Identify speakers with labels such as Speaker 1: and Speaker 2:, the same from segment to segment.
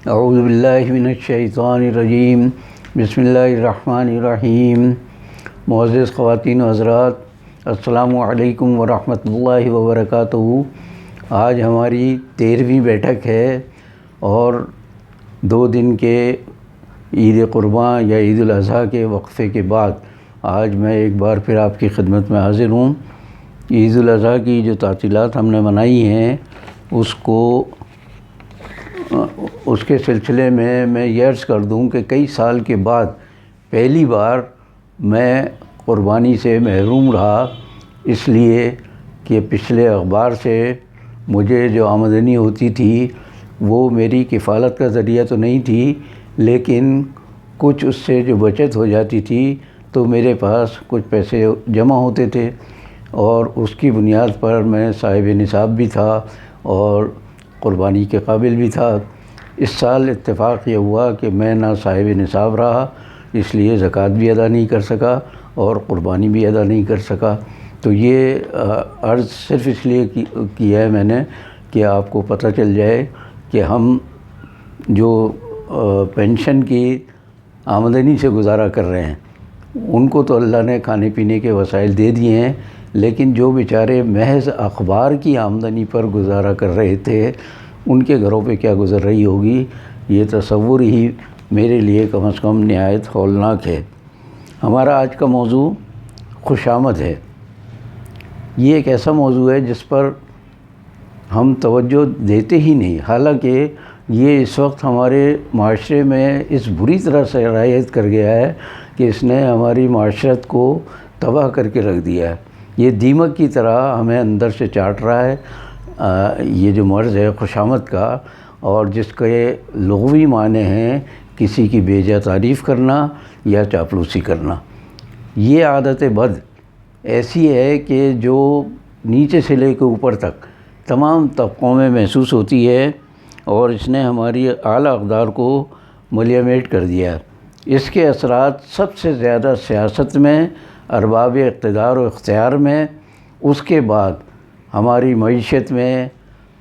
Speaker 1: اعوذ باللہ من الشیطان الرجیم، بسم اللہ الرحمن الرحیم۔ معزز خواتین و حضرات، السلام علیکم ورحمۃ اللہ وبرکاتہ۔ آج ہماری 13ویں بیٹھک ہے اور 2 دن کے عید قرباں یا عید الاضحیٰ کے وقفے کے بعد آج میں ایک بار پھر آپ کی خدمت میں حاضر ہوں۔ عید الاضحیٰ کی جو تعطیلات ہم نے منائی ہیں اس کے سلسلے میں یہ عرض کر دوں کہ کئی سال کے بعد پہلی بار میں قربانی سے محروم رہا، اس لیے کہ پچھلے اخبار سے مجھے جو آمدنی ہوتی تھی وہ میری کفالت کا ذریعہ تو نہیں تھی، لیکن کچھ اس سے جو بچت ہو جاتی تھی تو میرے پاس کچھ پیسے جمع ہوتے تھے اور اس کی بنیاد پر میں صاحب نصاب بھی تھا اور قربانی کے قابل بھی تھا۔ اس سال اتفاق یہ ہوا کہ میں نہ صاحب نصاب رہا، اس لیے زکوٰۃ بھی ادا نہیں کر سکا اور قربانی بھی ادا نہیں کر سکا۔ تو یہ عرض صرف اس لیے کیا ہے میں نے کہ آپ کو پتہ چل جائے کہ ہم جو پینشن کی آمدنی سے گزارا کر رہے ہیں ان کو تو اللہ نے کھانے پینے کے وسائل دے دیے ہیں، لیکن جو بیچارے محض اخبار کی آمدنی پر گزارا کر رہے تھے ان کے گھروں پہ کیا گزر رہی ہوگی، یہ تصور ہی میرے لیے کم از کم نہایت ہولناک ہے۔ ہمارا آج کا موضوع خوشامد ہے۔ یہ ایک ایسا موضوع ہے جس پر ہم توجہ دیتے ہی نہیں، حالانکہ یہ اس وقت ہمارے معاشرے میں اس بری طرح سے سرایت کر گیا ہے کہ اس نے ہماری معاشرت کو تباہ کر کے رکھ دیا ہے۔ یہ دیمک کی طرح ہمیں اندر سے چاٹ رہا ہے۔ یہ جو مرض ہے خوشامد کا، اور جس کے لغوی معنی ہیں کسی کی بے جا تعریف کرنا یا چاپلوسی کرنا۔ یہ عادت بد ایسی ہے کہ جو نیچے سے لے کے اوپر تک تمام طبقوں میں محسوس ہوتی ہے اور اس نے ہماری اعلیٰ اقدار کو ملیمیٹ کر دیا ہے۔ اس کے اثرات سب سے زیادہ سیاست میں، ارباب اقتدار و اختیار میں، اس کے بعد ہماری معیشت میں،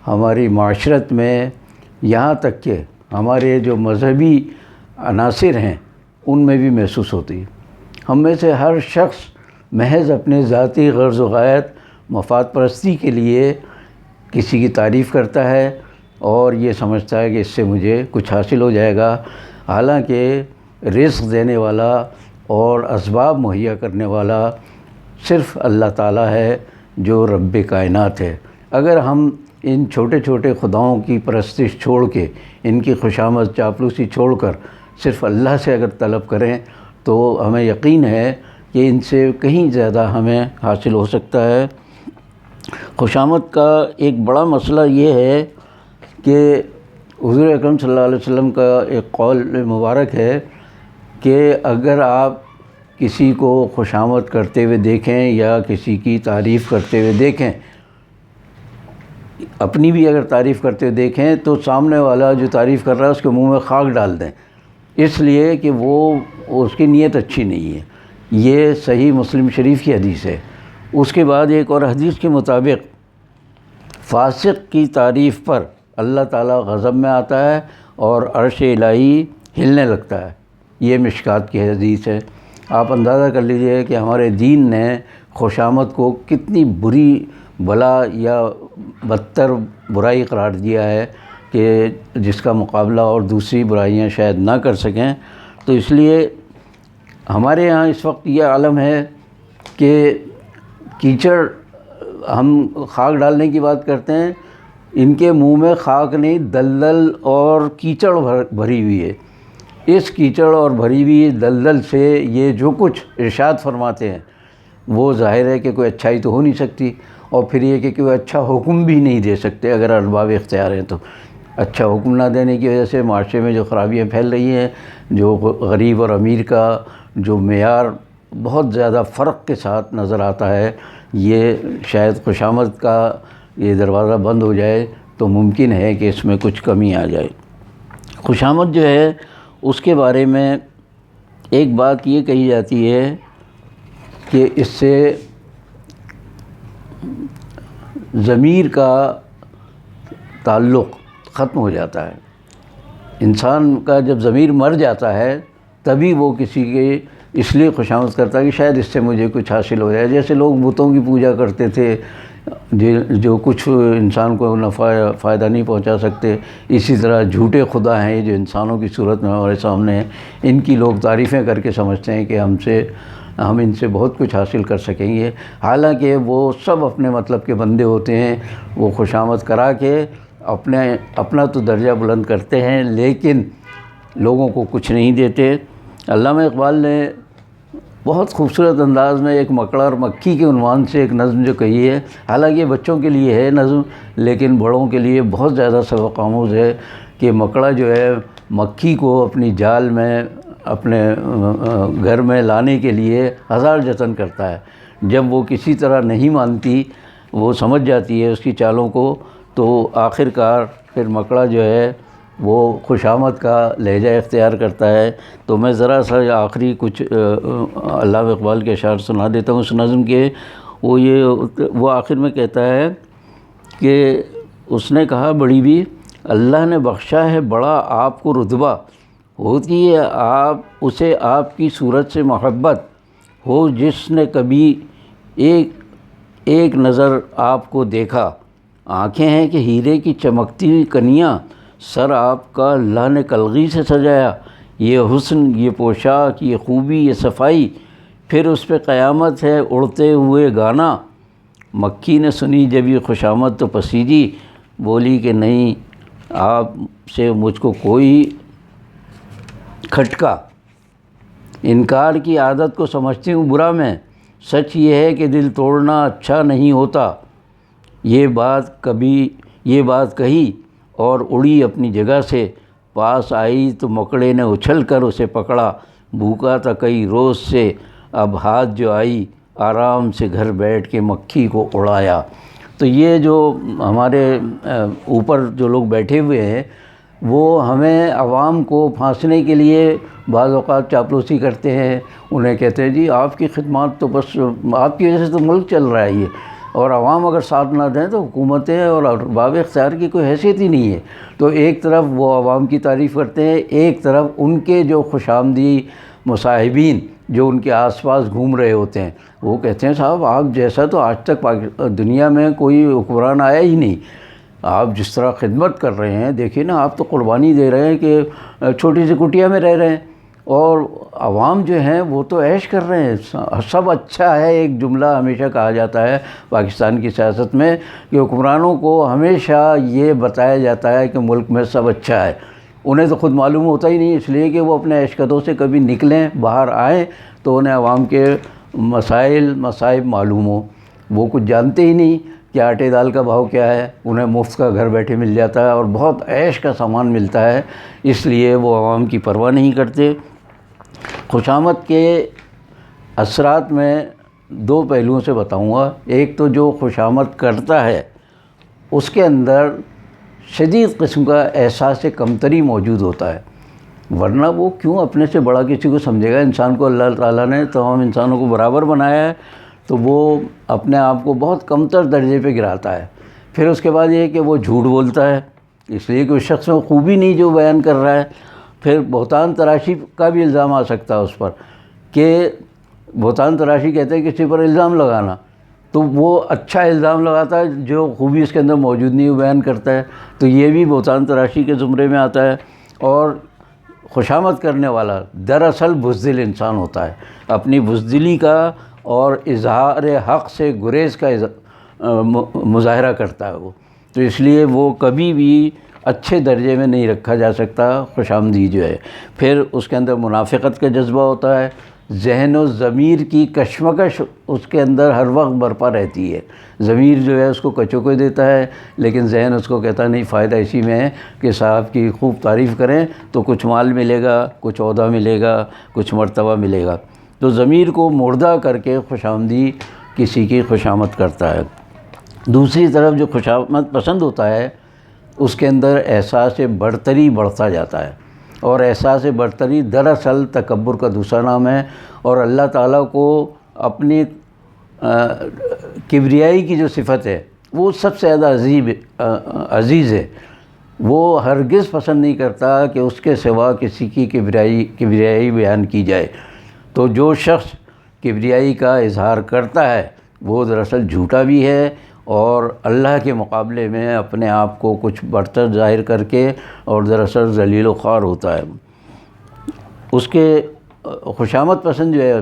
Speaker 1: ہماری معاشرت میں، یہاں تک کہ ہمارے جو مذہبی عناصر ہیں ان میں بھی محسوس ہوتی ہے۔ ہم میں سے ہر شخص محض اپنے ذاتی غرض و غایت مفاد پرستی کے لیے کسی کی تعریف کرتا ہے اور یہ سمجھتا ہے کہ اس سے مجھے کچھ حاصل ہو جائے گا، حالانکہ رزق دینے والا اور اسباب مہیا کرنے والا صرف اللہ تعالیٰ ہے جو رب کائنات ہے۔ اگر ہم ان چھوٹے چھوٹے خداؤں کی پرستش چھوڑ کے، ان کی خوشامد چاپلوسی چھوڑ کر صرف اللہ سے اگر طلب کریں تو ہمیں یقین ہے کہ ان سے کہیں زیادہ ہمیں حاصل ہو سکتا ہے۔ خوشامد کا ایک بڑا مسئلہ یہ ہے کہ حضور اکرم صلی اللہ علیہ وسلم کا ایک قول مبارک ہے کہ اگر آپ کسی کو خوشامد کرتے ہوئے دیکھیں یا کسی کی تعریف کرتے ہوئے دیکھیں، اپنی بھی اگر تعریف کرتے ہوئے دیکھیں تو سامنے والا جو تعریف کر رہا ہے اس کے منہ میں خاک ڈال دیں، اس لیے کہ وہ اس کی نیت اچھی نہیں ہے۔ یہ صحیح مسلم شریف کی حدیث ہے۔ اس کے بعد ایک اور حدیث کے مطابق فاسق کی تعریف پر اللہ تعالیٰ غضب میں آتا ہے اور عرش الہی ہلنے لگتا ہے۔ یہ مشکات کی حدیث ہے۔ آپ اندازہ کر لیجئے کہ ہمارے دین نے خوشامد کو کتنی بری بلا یا بدتر برائی قرار دیا ہے کہ جس کا مقابلہ اور دوسری برائیاں شاید نہ کر سکیں۔ تو اس لیے ہمارے یہاں اس وقت یہ عالم ہے کہ کیچڑ، ہم خاک ڈالنے کی بات کرتے ہیں، ان کے منہ میں خاک نہیں دلدل اور کیچڑ بھری ہوئی ہے۔ اس کیچڑ اور بھری ہوئی دلدل سے یہ جو کچھ ارشاد فرماتے ہیں وہ ظاہر ہے کہ کوئی اچھائی تو ہو نہیں سکتی، اور پھر یہ کہ کوئی اچھا حکم بھی نہیں دے سکتے اگر ارباب اختیار ہیں تو۔ اچھا حکم نہ دینے کی وجہ سے معاشرے میں جو خرابیاں پھیل رہی ہیں، جو غریب اور امیر کا جو معیار بہت زیادہ فرق کے ساتھ نظر آتا ہے، یہ شاید خوشامد کا یہ دروازہ بند ہو جائے تو ممکن ہے کہ اس میں کچھ کمی آ جائے۔ خوشامد جو ہے اس کے بارے میں ایک بات یہ کہی جاتی ہے کہ اس سے ضمیر کا تعلق ختم ہو جاتا ہے۔ انسان کا جب ضمیر مر جاتا ہے تبھی وہ کسی کے اس لیے خوشامد کرتا ہے کہ شاید اس سے مجھے کچھ حاصل ہو جائے. جیسے لوگ بتوں کی پوجا کرتے تھے جو کچھ انسان کو نفع فائدہ نہیں پہنچا سکتے. اسی طرح جھوٹے خدا ہیں جو انسانوں کی صورت میں ہمارے سامنے ہیں, ان کی لوگ تعریفیں کر کے سمجھتے ہیں کہ ہم ان سے بہت کچھ حاصل کر سکیں گے, حالانکہ وہ سب اپنے مطلب کے بندے ہوتے ہیں. وہ خوشامد کرا کے اپنا تو درجہ بلند کرتے ہیں لیکن لوگوں کو کچھ نہیں دیتے. علامہ اقبال نے بہت خوبصورت انداز میں ایک مکڑا اور مکھی کے عنوان سے ایک نظم جو کہی ہے, حالانکہ بچوں کے لیے ہے نظم لیکن بڑوں کے لیے بہت زیادہ سبق آموز ہے, کہ مکڑا جو ہے مکھی کو اپنی جال میں اپنے گھر میں لانے کے لیے ہزار جتن کرتا ہے. جب وہ کسی طرح نہیں مانتی, وہ سمجھ جاتی ہے اس کی چالوں کو, تو آخر کار پھر مکڑا جو ہے وہ خوشامد کا لہجہ اختیار کرتا ہے. تو میں ذرا سا آخری کچھ علامہ اقبال کے اشعار سنا دیتا ہوں اس نظم کے. وہ آخر میں کہتا ہے کہ اس نے کہا بڑی بھی اللہ نے بخشا ہے بڑا آپ کو رتبہ, ہوتی ہے اسے آپ کی صورت سے محبت, ہو جس نے کبھی ایک نظر آپ کو دیکھا, آنکھیں ہیں کہ ہیرے کی چمکتی ہوئی کنیاں, سر آپ کا اللہ نے کلغی سے سجایا, یہ حسن یہ پوشاک یہ خوبی یہ صفائی, پھر اس پہ قیامت ہے اڑتے ہوئے گانا. مکھی نے سنی جب یہ خوشامد تو پسیجی, بولی کہ نہیں آپ سے مجھ کو کوئی کھٹکا, انکار کی عادت کو سمجھتی ہوں برا میں, سچ یہ ہے کہ دل توڑنا اچھا نہیں ہوتا. یہ بات کہی اور اڑی اپنی جگہ سے, پاس آئی تو مکڑے نے اچھل کر اسے پکڑا, بھوکا تھا کئی روز سے اب ہاتھ جو آئی, آرام سے گھر بیٹھ کے مکھی کو اڑایا. تو یہ جو ہمارے اوپر جو لوگ بیٹھے ہوئے ہیں وہ ہمیں عوام کو پھانسنے کے لیے بعض اوقات چاپلوسی کرتے ہیں. انہیں کہتے ہیں جی آپ کی خدمات تو بس آپ کی وجہ سے تو ملک چل رہا ہے یہ, اور عوام اگر ساتھ نہ دیں تو حکومتیں اور باب اختیار کی کوئی حیثیت ہی نہیں ہے. تو ایک طرف وہ عوام کی تعریف کرتے ہیں, ایک طرف ان کے جو خوش آمدی مصاحبین جو ان کے آس پاس گھوم رہے ہوتے ہیں وہ کہتے ہیں صاحب آپ جیسا تو آج تک دنیا میں کوئی حکمران آیا ہی نہیں, آپ جس طرح خدمت کر رہے ہیں دیکھیے نا, آپ تو قربانی دے رہے ہیں کہ چھوٹی سی کٹیا میں رہ رہے ہیں, اور عوام جو ہیں وہ تو عیش کر رہے ہیں, سب اچھا ہے. ایک جملہ ہمیشہ کہا جاتا ہے پاکستان کی سیاست میں کہ حکمرانوں کو ہمیشہ یہ بتایا جاتا ہے کہ ملک میں سب اچھا ہے, انہیں تو خود معلوم ہوتا ہی نہیں, اس لیے کہ وہ اپنے عیش قدوں سے کبھی نکلیں باہر آئیں تو انہیں عوام کے مصائب معلوم ہوں. وہ کچھ جانتے ہی نہیں کہ آٹے دال کا بھاؤ کیا ہے, انہیں مفت کا گھر بیٹھے مل جاتا ہے اور بہت عیش کا سامان ملتا ہے, اس لیے وہ عوام کی پرواہ نہیں کرتے. خوشامد کے اثرات میں دو پہلوؤں سے بتاؤں گا. ایک تو جو خوشامد کرتا ہے اس کے اندر شدید قسم کا احساس کمتری موجود ہوتا ہے, ورنہ وہ کیوں اپنے سے بڑا کسی کو سمجھے گا. انسان کو اللہ تعالیٰ نے تمام انسانوں کو برابر بنایا ہے, تو وہ اپنے آپ کو بہت کمتر درجے پہ گراتا ہے. پھر اس کے بعد یہ کہ وہ جھوٹ بولتا ہے, اس لیے کہ اس شخص میں خوبی نہیں جو بیان کر رہا ہے. پھر بہتان تراشی کا بھی الزام آ سکتا ہے اس پر, کہ بہتان تراشی کہتے ہیں کسی پر الزام لگانا, تو وہ اچھا الزام لگاتا ہے جو خوبی اس کے اندر موجود نہیں وہ بیان کرتا ہے, تو یہ بھی بہتان تراشی کے زمرے میں آتا ہے. اور خوشامد کرنے والا دراصل بزدل انسان ہوتا ہے, اپنی بزدلی کا اور اظہار حق سے گریز کا مظاہرہ کرتا ہے وہ, تو اس لیے وہ کبھی بھی اچھے درجے میں نہیں رکھا جا سکتا خوش آمدی جو ہے. پھر اس کے اندر منافقت کا جذبہ ہوتا ہے, ذہن و ضمیر کی کشمکش اس کے اندر ہر وقت برپا رہتی ہے. ضمیر جو ہے اس کو کچو کو دیتا ہے, لیکن ذہن اس کو کہتا نہیں فائدہ اسی میں ہے کہ صاحب کی خوب تعریف کریں تو کچھ مال ملے گا, کچھ عہدہ ملے گا, کچھ مرتبہ ملے گا. تو ضمیر کو مردہ کر کے خوش آمدی کسی کی خوش آمد کرتا ہے. دوسری طرف جو خوش آمد پسند ہوتا ہے اس کے اندر احساس برتری بڑھتا جاتا ہے, اور احساس برتری دراصل تکبر کا دوسرا نام ہے. اور اللہ تعالیٰ کو اپنی کبریائی کی جو صفت ہے وہ سب سے زیادہ عزیز ہے. وہ ہرگز پسند نہیں کرتا کہ اس کے سوا کسی کی کبریائی بیان کی جائے۔ تو جو شخص کبریائی کا اظہار کرتا ہے وہ دراصل جھوٹا بھی ہے، اور اللہ کے مقابلے میں اپنے آپ کو کچھ برتر ظاہر کر کے اور دراصل ذلیل و خوار ہوتا ہے۔ اس کے خوشامد پسند جو ہے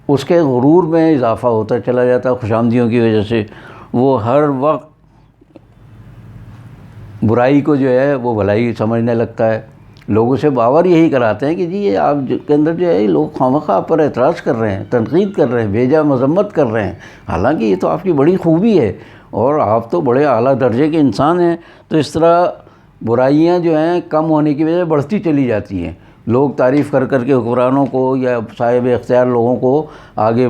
Speaker 1: اس کے غرور میں اضافہ ہوتا چلا جاتا ہے، خوشامدیوں کی وجہ سے وہ ہر وقت برائی کو جو ہے وہ بھلائی سمجھنے لگتا ہے۔ لوگوں سے باور یہی کراتے ہیں کہ جی یہ آپ کے اندر جو ہے لوگ خواہ آپ پر اعتراض کر رہے ہیں، تنقید کر رہے ہیں، بیجا مذمت کر رہے ہیں، حالانکہ یہ تو آپ کی بڑی خوبی ہے اور آپ تو بڑے اعلیٰ درجے کے انسان ہیں۔ تو اس طرح برائیاں جو ہیں کم ہونے کی وجہ سے بڑھتی چلی جاتی ہیں۔ لوگ تعریف کر کر کے حکمرانوں کو یا صاحب اختیار لوگوں کو آگے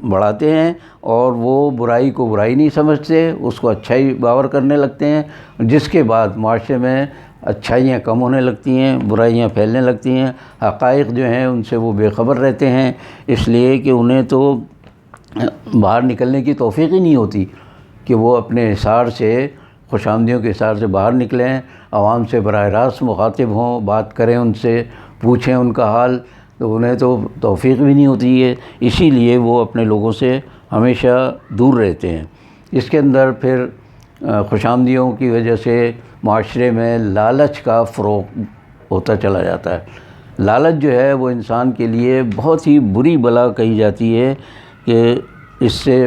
Speaker 1: بڑھاتے ہیں، اور وہ برائی کو برائی نہیں سمجھتے، اس کو اچھائی باور کرنے لگتے ہیں، جس کے بعد معاشرے میں اچھائیاں کم ہونے لگتی ہیں، برائیاں پھیلنے لگتی ہیں، حقائق جو ہیں ان سے وہ بے خبر رہتے ہیں، اس لیے کہ انہیں تو باہر نکلنے کی توفیق ہی نہیں ہوتی کہ وہ اپنے حصار سے، خوشامدیوں کے حصار سے باہر نکلیں، عوام سے براہ راست مخاطب ہوں، بات کریں، ان سے پوچھیں ان کا حال، تو انہیں تو توفیق بھی نہیں ہوتی ہے، اسی لیے وہ اپنے لوگوں سے ہمیشہ دور رہتے ہیں۔ اس کے اندر پھر خوشامدیوں کی وجہ سے معاشرے میں لالچ کا فروغ ہوتا چلا جاتا ہے۔ لالچ جو ہے وہ انسان کے لیے بہت ہی بری بلا کہی جاتی ہے کہ اس سے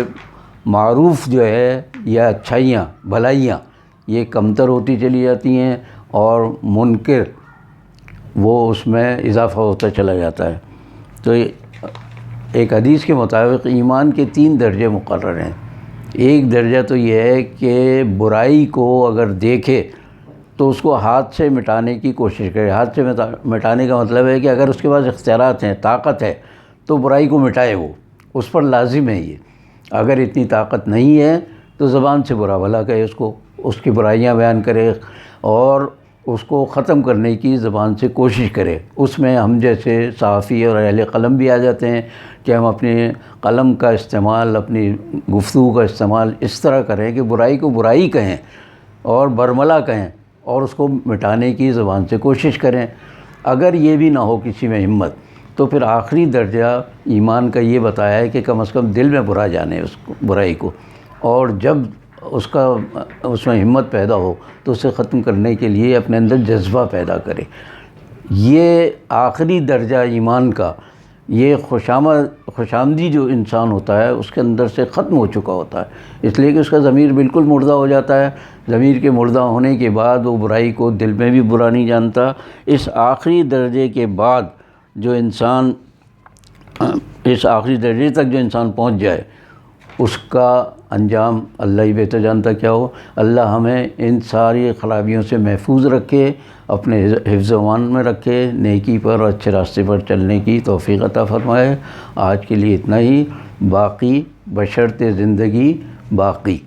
Speaker 1: معروف جو ہے یا اچھائیاں بھلائیاں یہ کمتر ہوتی چلی جاتی ہیں، اور منکر وہ اس میں اضافہ ہوتا چلا جاتا ہے۔ تو ایک حدیث کے مطابق ایمان کے 3 درجے مقرر ہیں۔ ایک درجہ تو یہ ہے کہ برائی کو اگر دیکھے تو اس کو ہاتھ سے مٹانے کی کوشش کرے۔ ہاتھ سے مٹانے کا مطلب ہے کہ اگر اس کے پاس اختیارات ہیں، طاقت ہے، تو برائی کو مٹائے، وہ اس پر لازم ہے یہ۔ اگر اتنی طاقت نہیں ہے تو زبان سے برا بھلا کہے، اس کی برائیاں بیان کرے اور اس کو ختم کرنے کی زبان سے کوشش کرے۔ اس میں ہم جیسے صحافی اور اہل قلم بھی آ جاتے ہیں کہ ہم اپنے قلم کا استعمال، اپنی گفتگو کا استعمال اس طرح کریں کہ برائی کو برائی کہیں اور برملا کہیں، اور اس کو مٹانے کی زبان سے کوشش کریں۔ اگر یہ بھی نہ ہو کسی میں ہمت، تو پھر آخری درجہ ایمان کا یہ بتایا ہے کہ کم از کم دل میں برا جانے اس برائی کو، اور جب اس میں ہمت پیدا ہو تو اسے ختم کرنے کے لیے اپنے اندر جذبہ پیدا کرے۔ یہ آخری درجہ ایمان کا، یہ خوشامدی جو انسان ہوتا ہے اس کے اندر سے ختم ہو چکا ہوتا ہے، اس لیے کہ اس کا ضمیر بالکل مردہ ہو جاتا ہے۔ ضمیر کے مردہ ہونے کے بعد وہ برائی کو دل میں بھی برا نہیں جانتا۔ اس آخری درجے کے بعد جو انسان، اس آخری درجے تک جو انسان پہنچ جائے، اس کا انجام اللہ ہی بہتر جانتا کیا ہو۔ اللہ ہمیں ان ساری خرابیوں سے محفوظ رکھے، اپنے حفظ و امان میں رکھے، نیکی پر اور اچھے راستے پر چلنے کی توفیق عطا فرمائے۔ آج کے لیے اتنا ہی، باقی بشرط زندگی باقی۔